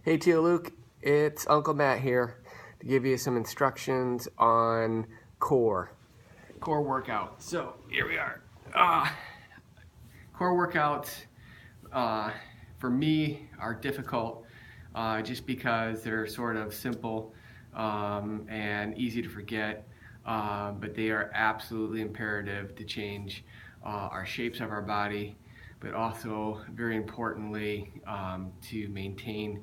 Hey Tio Luke, it's Uncle Matt here to give you some instructions on core workout. So here we are. Core workouts for me are difficult just because they're sort of simple and easy to forget, but they are absolutely imperative to change our shapes of our body, but also very importantly to maintain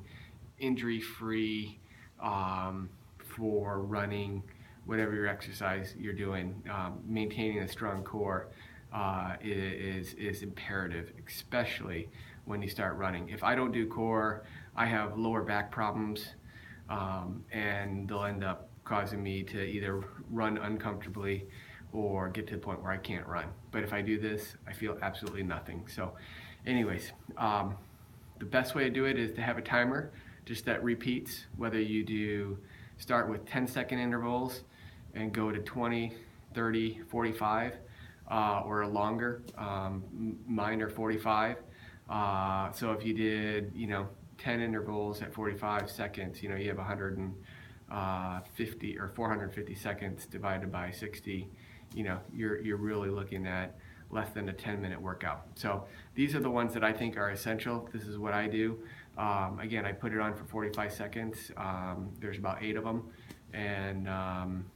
injury-free for running, whatever your exercise you're doing. Maintaining a strong core is imperative, especially when you start running. If I don't do core, I have lower back problems, and they'll end up causing me to either run uncomfortably or get to the point where I can't run. But if I do this, I feel absolutely nothing. So anyways, the best way to do it is to have a timer just that repeats, whether you start with 10-second intervals and go to 20, 30, 45, or longer. Mine are 45. So if you did, 10 intervals at 45 seconds, you have 150 or 450 seconds divided by 60. You're really looking at less than a 10-minute workout. So these are the ones that I think are essential. This is what I do. Again, I put it on for 45 seconds. There's about 8 of them, and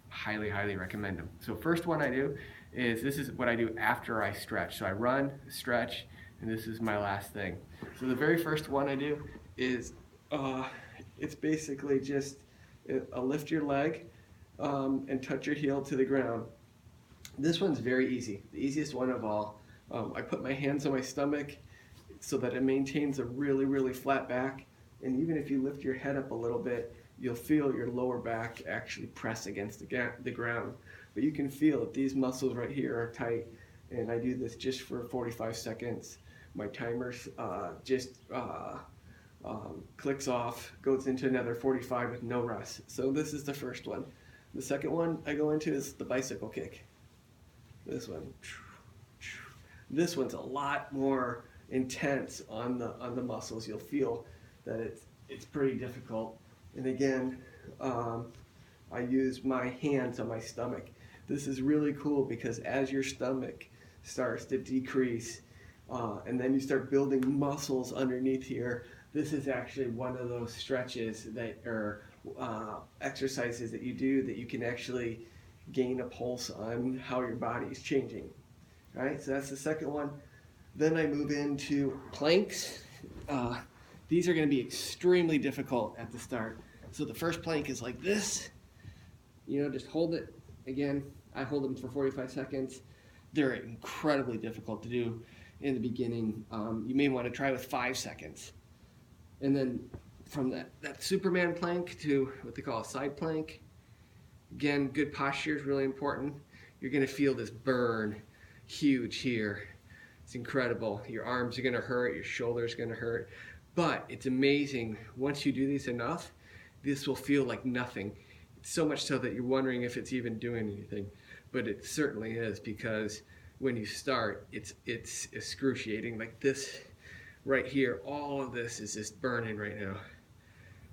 highly recommend them. So first one I do is, this is what I do after I stretch. So I run, stretch, and this is my last thing. So the very first one I do is, it's basically just lift your leg and touch your heel to the ground. This one's very easy, the easiest one of all. I put my hands on my stomach so that it maintains a really flat back, and even if you lift your head up a little bit, you'll feel your lower back actually press against the ground. But you can feel that these muscles right here are tight, and I do this just for 45 seconds. My timer clicks off, goes into another 45 with no rest. So this is the first one. The second one I go into is the bicycle kick. This one's a lot more intense on the muscles. You'll feel that it's pretty difficult. And again, I use my hands on my stomach. This is really cool because as your stomach starts to decrease, and then you start building muscles underneath here, this is actually one of those stretches that are exercises that you do that you can actually gain a pulse on how your body is changing. All right, so that's the second one. Then I move into planks. These are going to be extremely difficult at the start. So the first plank is like this. Just hold it. Again, I hold them for 45 seconds. They're incredibly difficult to do in the beginning. You may want to try with 5 seconds. And then from that Superman plank to what they call a side plank. Again, good posture is really important. You're going to feel this burn huge here. It's incredible. Your arms are going to hurt, your shoulders are going to hurt. But it's amazing. Once you do these enough, this will feel like nothing. It's so much so that you're wondering if it's even doing anything. But it certainly is, because when you start, it's excruciating. Like this right here, all of this is just burning right now.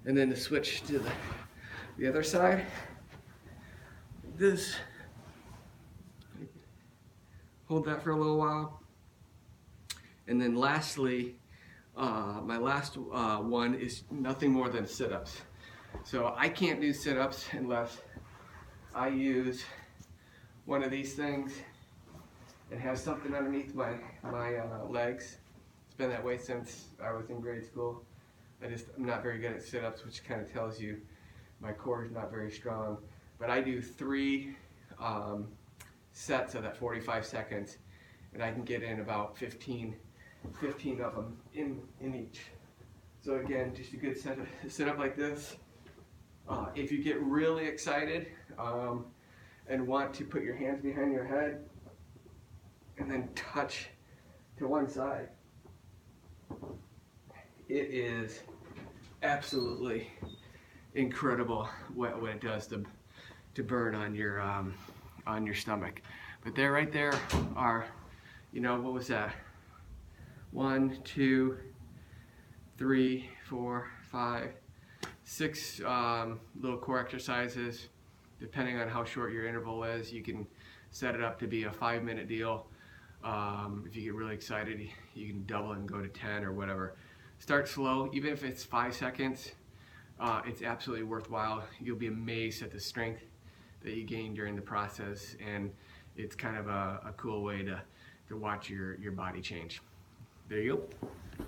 And then to switch to the other side, this, hold that for a little while. And then lastly, my last one is nothing more than sit-ups. So I can't do sit-ups unless I use one of these things and have something underneath my legs. It's been that way since I was in grade school. I'm not very good at sit-ups, which kind of tells you my core is not very strong. But I do 3 sets of that 45 seconds, and I can get in about 15 of them in each. So again, just a good sit up like this. If you get really excited and want to put your hands behind your head and then touch to one side, it is absolutely incredible what it does to burn on your stomach. But right there are, what was that? 1, 2, 3, 4, 5, 6 little core exercises. Depending on how short your interval is, you can set it up to be a 5-minute deal. If you get really excited, you can double it and go to 10 or whatever. Start slow, even if it's 5 seconds. It's absolutely worthwhile. You'll be amazed at the strength that you gain during the process, and it's kind of a cool way to watch your body change. There you go.